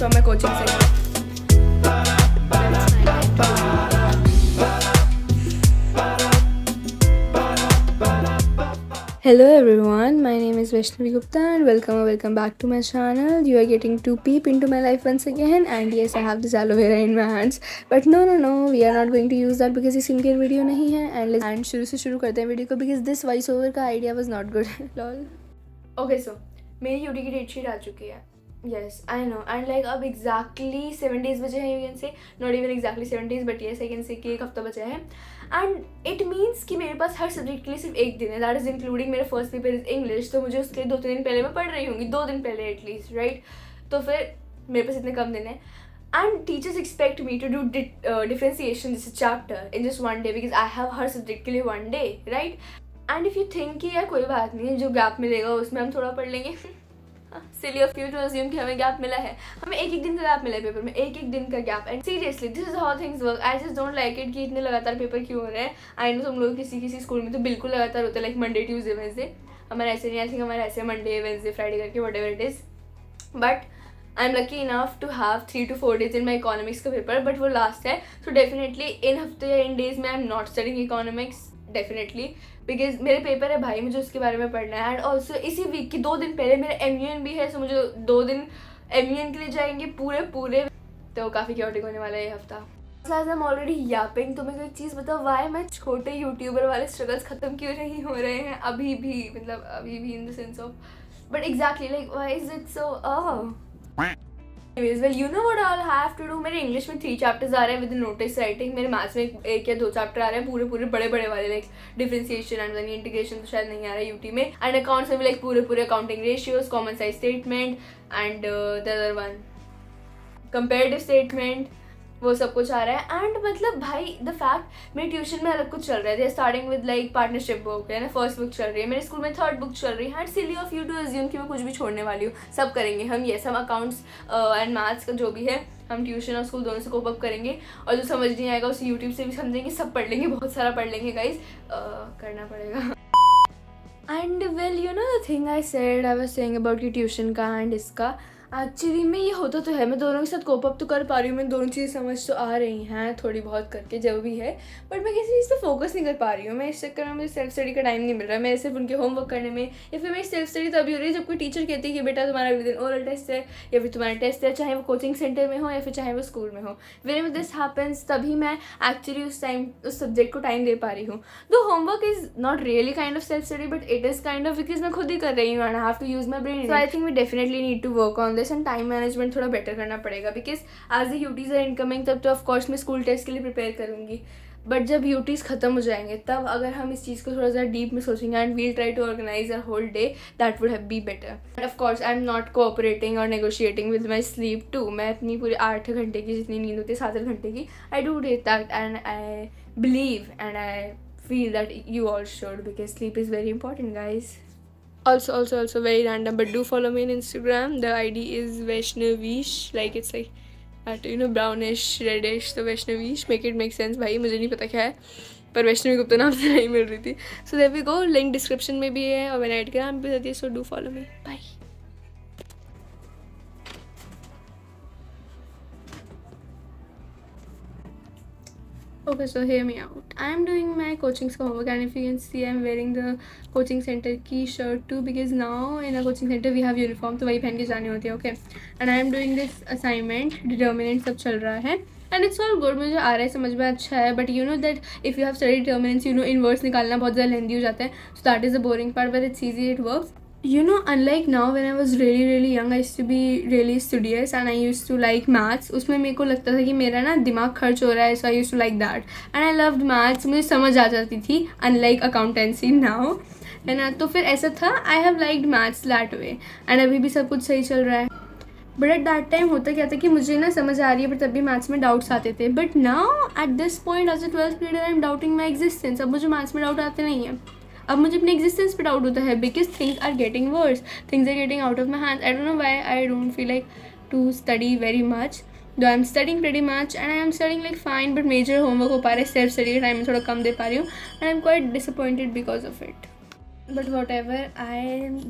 From my coaching center. Hello everyone, my name is Vaishnavi Gupta and welcome back to my channel. You are getting to peep into my life once again, and yes, I have this aloe vera in my hands, but no, we are not going to use that because ये skincare video नहीं है. And शुरू से शुरू करते हैं video को because this voice over का idea was not good. lol. Okay, so मेरी यूटी की डेट शीट आ चुकी है. Yes, I know, and like अब exactly 7 days बचे हैं, you can say not even exactly 7 days, but yes I can say कि एक हफ्ता बचा है. And it means कि मेरे पास हर सब्जेक्ट के लिए सिर्फ एक दिन है, that is including मेरा फर्स्ट पेपर इज इंग्लिश, तो मुझे उसके 2-3 दिन पहले मैं पढ़ रही होंगी, 2 दिन पहले एटलीस्ट, राइट. तो फिर मेरे पास इतने कम दिन है, and teachers expect me to do differentiation this chapter in just 1 day because I have her subject के लिए 1 day, right. And if you think कि यार कोई बात नहीं, जो गैप मिलेगा उसमें हम थोड़ा पढ़ लेंगे, silly of you to assume कि हमें गैप मिला है. हमें एक दिन का गैप मिला है पेपर में, एक दिन का gap. And seriously this is how things work. I just don't like it कि इतने लगातार पेपर क्यों हो रहे हैं. आई नो तुम लोग किसी स्कूल में तो बिल्कुल लगातार होता है, लाइक मंडे ट्यूजडे वेंसडे. हमारा ऐसे नहीं, आई थिंक हमारा ऐसे मंडे वेंसडे फ्राइडे करके whatever it is. But I am lucky enough to have 3 to 4 days in my economics का पेपर, बट वो लास्ट है. सो डेफिनेटली इन हफ्ते या इन डेज में I am not studying economics definitely, because मेरे पेपर है भाई, मुझे उसके बारे में पढ़ना है. एंड ऑल्सो इसी वीक की 2 दिन पहले मेरा MUN भी है, सो मुझे 2 दिन MUN के लिए जाएंगे पूरे. तो काफ़ी क्योटिक होने वाला है ये हफ्ता. आई एम ऑलरेडी यापिंग, तो मेरे को एक चीज़ बताओ, वाई मैं छोटे यूट्यूबर वाले स्ट्रगल्स खत्म क्यों नहीं हो रहे हैं अभी भी, मतलब अभी भी in the sense of, but exactly like why is it so Anyways, well, you know what I'll have to do. मेरे इंग्लिश में 3 चैप्टर्स आ रहे हैं विद नोटिस राइटिंग. मेरे मैथ्स में 1 या 2 चैप्टर आ रहे हैं पूरे बड़े वाले, लाइक डिफरेंशिएशन एंड इंटीग्रेशन तो शायद नहीं आ रहा है यूटी में. एंड अकाउंट्स में भी लाइक पूरे accounting ratios, common size statement and the other one comparative statement, वो सब कुछ आ रहा है. एंड मतलब भाई द फैक्ट मेरे ट्यूशन में अलग कुछ चल रहा है. Starting with like partnership book है ना, फर्स्ट बुक चल रही है, मेरे स्कूल में 3rd बुक चल रही है. And silly of you to assume कि मैं कुछ भी छोड़ने वाली हूँ. सब करेंगे हम, ये सब अकाउंट्स एंड मैथ्स का जो भी है हम ट्यूशन और स्कूल दोनों से कोप अप करेंगे. और जो समझ नहीं आएगा उसे यूट्यूब से भी समझेंगे, सब पढ़ लेंगे, बहुत सारा पढ़ लेंगे गाइज, करना पड़ेगा. And well you know the thing I said, I was saying about की ट्यूशन का एंड इसका, एक्चुअली में ये होता तो है, मैं दोनों के साथ कोप अप तो कर पा रही हूँ, मैं दोनों चीज़ें समझ तो आ रही हैं थोड़ी बहुत करके जो भी है, बट मैं किसी चीज़ पे फोकस नहीं कर पा रही हूँ. मैं इस चक्कर में मुझे सेल्फ स्टडी का टाइम नहीं मिल रहा है. मैं सिर्फ उनके होमवर्क करने में, या फिर मेरी सेल्फ स्टडी तभी हो रही है जब कोई टीचर कहती है कि बेटा तुम्हारा अगले दिन ओरल टेस्ट है या फिर तुम्हारा टेस्ट है, चाहे वो कोचिंग सेंटर में हो या फिर चाहे वो स्कूल में हो. व्हेनेवर दिस हैपेंस तभी मैं एक्चुअली उस सब्जेक्ट को टाइम दे पा रही हूँ. The homework is not really kind of self study, but it is kind of because मैं खुद ही कर रही हूँ and I have to use my brain. So I think we definitely need to work on this and time management थोड़ा better करना पड़ेगा, because as the UTs are incoming तब तो ऑफकोर्स मैं स्कूल टेस्ट के लिए प्रिपेयर करूँगी, but जब यूटीज खत्म हो जाएंगे तब अगर हम इस चीज़ को थोड़ा सा डीप में सोचेंगे and will try to organise a whole day, that would have be better. And of course I am not cooperating और negotiating with my sleep too. मैं अपनी पूरी 8 घंटे की जितनी नींद होती है, 7 घंटे की, I do take that and I believe and I feel that you all should, because sleep is very important, guys. Also very random, but do follow me on Instagram. The ID is Vaishnavish, like it's like at brownish reddish, so Vaishnavish, make it make sense. भाई मुझे नहीं पता क्या है, पर वैष्णवी गुप्ता नाम से नहीं मिल रही थी. So there we go, link description में भी है और मेरा इंस्टाग्राम भी है, so do follow me. Bye. Okay, so hear me out. I am doing my coaching homework, and if you can see, I am wearing the coaching center की shirt too, because now in a coaching center we have uniform, तो वही पहन के जानी होती है. Okay, and I am doing this assignment, determinant सब चल रहा है, and it's all good, मुझे आ रहा है, समझ में अच्छा है. But you know that if you have studied determinants, you know inverse निकालना बहुत ज़्यादा लेंदी हो जाता है, so that is the boring part, but it's easy, it works. You know, unlike now, when I was really young, I used to be really studious and I used to like maths. उसमें मेरे को लगता था कि मेरा ना दिमाग खर्च हो रहा है, so I used to like that. And I loved maths, मुझे समझ आ जाती थी, unlike accountancy now. है ना, तो फिर ऐसा था, I have liked maths that way. And अभी भी सब कुछ सही चल रहा है. बट एट दैट टाइम होता क्या था कि मुझे ना समझ आ रही है, पर तब भी मैथ्स में डाउट्स आते थे. But now at this point as a 12th grader I am doubting my existence. अब मुझे मैथ्स में डाउट आते नहीं है, अब मुझे अपने एग्जिस्टेंस पे डाउट होता है, because things are getting worse, things are getting out of my hands. I don't know why I don't feel like to study very much. Though I am studying pretty much and I am studying like fine, but major homework हो पा रहा है, self study के time में थोड़ा कम दे पा रही हूँ and I am quite disappointed because of it. But whatever, I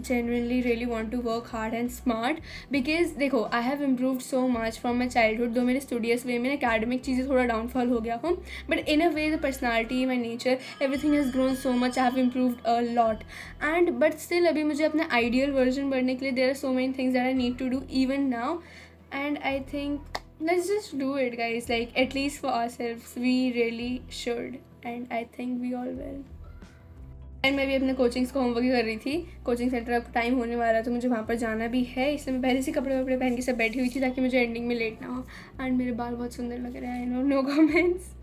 genuinely really want to work hard and smart because देखो I have improved so much from my childhood. दो मेरे studious way में academic चीज़ें थोड़ा downfall हो गया हूँ, but in a way the personality, my nature, everything has grown so much. I have improved a lot and but still अभी मुझे अपना ideal version बनने के लिए there are so many things that I need to do even now and I think let's just do it guys, like at least for ourselves we really should and I think we all will. And मैं भी अपने coachings का homework ही कर रही थी. Coaching centre अब time होने वाला है तो मुझे वहाँ पर जाना भी है, इसलिए मैं पहले से कपड़े वपड़े पहन के सब बैठी हुई थी ताकि मुझे एंडिंग में लेट ना हो. एंड मेरे बाल बहुत सुंदर लग रहे हैं, आई नो, नो कमेंट्स.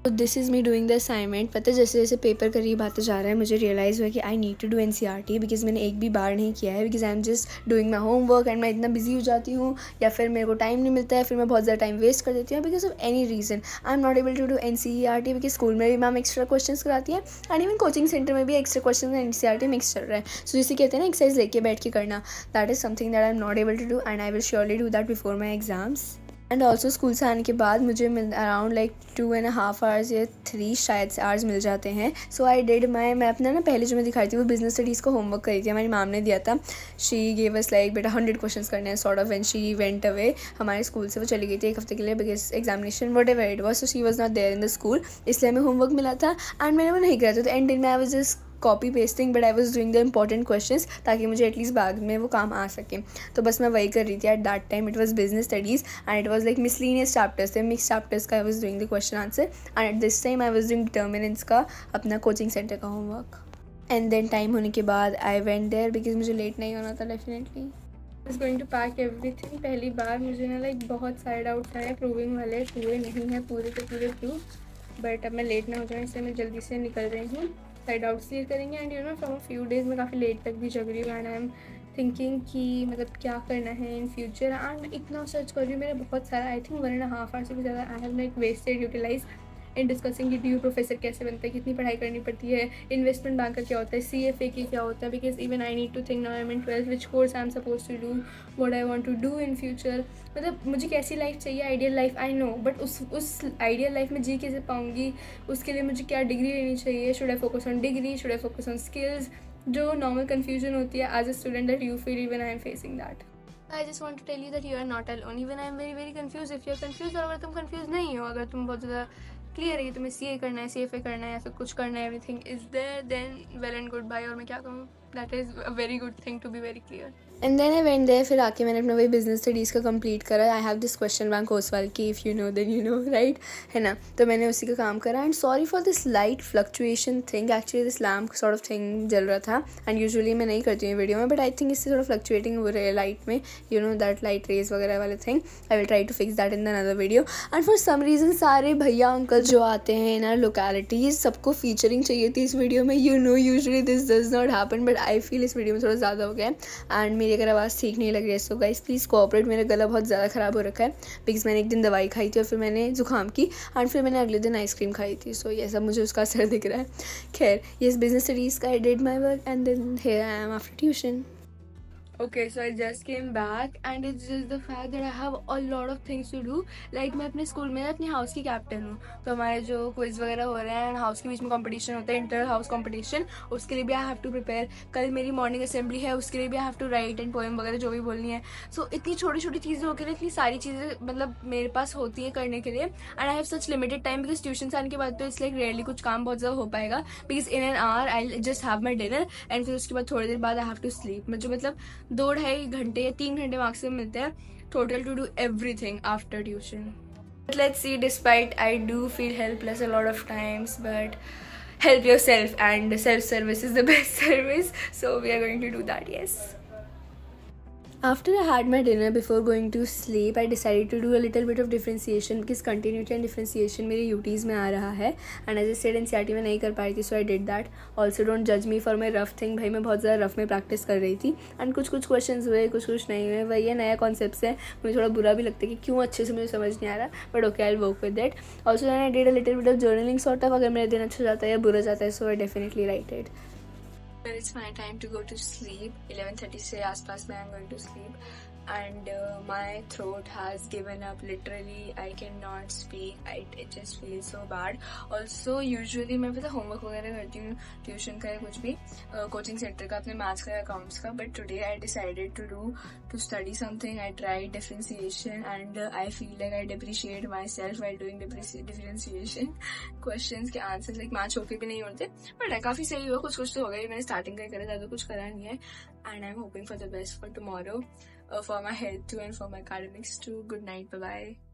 तो this is me doing the assignment. पता है जैसे जैसे पेपर करीब आते जा रहा है मुझे रियलाइज़ हुआ कि I need to do NCERT because मैंने एक भी बार नहीं किया है. Because I am just doing my homework and मैं इतना बिजी हो जाती हूँ या फिर मेरे को टाइम नहीं मिलता है, फिर मैं बहुत ज़्यादा टाइम वेस्ट कर देती हूँ because of any reason. I am not able to do NCERT because school में भी मैम एक्स्ट्रा क्वेश्चन कराती है एंड इवन कोचिंग सेंटर में भी एक्स्ट्रा क्वेश्चन NCERT मिक्स चल रहा है. सो जिसे कहते हैं ना एक्सरसाइज लेके बैठ के करना, that is something that I am not able to do and I will surely do that before my exams. And also school से आने के बाद मुझे अराउंड लाइक 2.5 आवर्स या 3 शायद से आवर्स मिल जाते हैं. सो आई डिड मैं अपना ना पहले जो मैं दिखाई थी वो बिजनेस स्टडीज़ को होमवर्क करी थी, हमारी मैम ने दिया था. शी गेव अस लाइक बेटा 100 क्वेश्चंस करने हैं sort of when she went away. हमारे स्कूल से वो चली गई थी एक हफ्ते के लिए because examination whatever it was, so she was not there in the school, इसलिए हमें होमवर्क मिला था एंड मैंने वो नहीं करा था. तो एंड में I was just copy pasting but I was doing the important questions ताकि मुझे एटलीस्ट बाद में वो काम आ सके. तो बस मैं वही कर रही थी. At that time it was business studies and it was like miscellaneous chapters थे, मिक्स चैप्टर्स का I was doing the question answer and at this time I was doing determinants का अपना कोचिंग सेंटर का homework. And then time होने के बाद I went there because मुझे late नहीं होना था definitely. I was going to pack everything. पहली बार मुझे ना लाइक बहुत साइड आउट्स आए, प्रूविंग वाले पूरे नहीं हैं, पूरे के पूरे प्रूव, बट अब मैं लेट ना हो जाऊँ इसलिए मैं जल्दी से निकल रही हूँ. साइड आउट्स क्लियर करेंगे and you know from few days में काफ़ी लेट तक भी जग रही हूँ एंड आई एम थिंकिंग कि मतलब क्या करना है इन फ्यूचर. एंड मैं इतना सर्च कर रही हूँ, मेरा बहुत सारा आई थिंक 1.5 आवर से भी ज़्यादा I have like wasted utilise in discussing कि DU प्रोफेसर कैसे बनता है, कितनी पढ़ाई करनी पड़ती है, इन्वेस्टमेंट बैंकर क्या होता है, CFA क्या होता है, because even I need to think now I am in 12th which course I am suppose to do, what I want to do in future. मतलब मुझे कैसी लाइफ चाहिए, ideal life I know, but उस ideal life में जी कैसे पाऊँगी, उसके लिए मुझे क्या डिग्री लेनी चाहिए, should I focus on degree, should I focus on skills, जो नॉर्मल कन्फ्यूजन होती है as a student that you feel even I am facing that. I just want to tell you that you are not alone. Even I am very very confused. If you are confused, और अगर तुम confused नहीं हो, अगर तुम बहुत ज़्यादा clear है कि तुम्हें CA करना है, CFA करना है या फिर कुछ करना है, everything is there, then well and good bye. और मैं क्या कहूँ, that is a very good thing to be very clear. And then I went there. फिर आके मैंने अपना वही बिजनेस स्टडीज़ का कंप्लीट करा. I have this question bank Oswal की, if you know then you know right, है ना. तो मैंने उसी का काम करा and sorry for this light fluctuation thing. Actually this lamp sort of thing जल रहा था एंड यूजुअली मैं नहीं करती हूँ वीडियो में, बट आई थिंक इससे थोड़ा फ्लक्चुएटिंग हो रहा है लाइट में, you know that light rays वगैरह वाले thing. I will try to fix that in the another video. And for some reason सारे भैया अंकल जो आते हैं इन आर लोकेलिटीज़ सबको फीचरिंग चाहिए थी इस वीडियो में. You know usually this does not happen, but I feel इस वीडियो में थोड़ा ज़्यादा हो गया है एंड मेरी अगर आवाज़ ठीक नहीं लग रही है सो गाइस प्लीज़ कोऑपरेट. मेरा गला बहुत ज़्यादा ख़राब हो रखा है बिकॉज मैंने एक दिन दवाई खाई थी और फिर मैंने जुकाम की एंड फिर मैंने अगले दिन आइसक्रीम खाई थी. सो ये सब मुझे उसका असर दिख रहा है. खैर ये बिजनेस स्टडीज़ का I did my work and then here I am after tuition. Okay, so I just came back and it's just the fact that I have a lot of things to do. Like मैं अपने school में ना अपनी house की captain हूँ, तो हमारे जो क्विज वगैरह हो रहे हैं एंड हाउस के बीच में कंपटीशन होता है, इंटर हाउस कंपटीशन, उसके लिए भी आई हैव टू प्रिपेयर. कल मेरी मॉर्निंग असेंबली है, उसके लिए भी I have to write and poem वगैरह जो भी बोलनी है. सो इतनी छोटी छोटी चीज़ें होकर इतनी सारी चीज़ें मतलब मेरे पास होती हैं करने के लिए and I have such limited time because tuition से आने के बाद तो इट्स लाइक रेयरली कुछ काम बहुत ज़्यादा हो पाएगा because in an hour I just have my dinner and फिर उसके बाद थोड़ी देर बाद आई हैव टू स्लीप. मुझे मतलब 2-2.5 घंटे या 3 घंटे मैक्सिमम मिलते हैं total two do everything after tuition. But let's see, despite I do feel helpless a lot of times, but help yourself and self-service is the best service, so we are going to do that, yes. After I had my dinner before going to sleep, I decided to do a little bit of differentiation because continuity and differentiation मेरे UTs में आ रहा है and as I said NCERT में नहीं कर पाई थी, so I did that. Also don't judge me for my rough thing. भाई मैं बहुत ज़्यादा रफ में प्रैक्टिस कर रही थी and कुछ क्वेश्चंस हुए, कुछ नहीं हुए. वही है, नया कॉन्सेप्ट है, मुझे थोड़ा बुरा भी लगता है कि क्यों अच्छे से मुझे समझ नहीं आ रहा, but okay I will work with that. Also then I did a little bit of journaling sort of. अगर मेरा दिन अच्छा जाता है या बुरा जाता है so I definitely write it. But it's my time to go to sleep. 11:30 से आसपास में I'm going to sleep. and my throat has given up. Literally, I cannot speak. It just feels so bad. Also, usually मैं पता homework वगैरह करती हूँ, tuition का या कुछ भी, coaching center का, अपने maths का या accounts का. But today I decided to study something. I tried differentiation and I feel like I depreciate myself while doing differentiation. Questions के answers like match होके भी नहीं होते. But काफी सही हुआ, कुछ तो हो गया. मैंने starting का ही करा, ज़्यादा कुछ करा नहीं है. And I'm hoping for the best for tomorrow. For my health too and for my academics too. Good night, bye bye.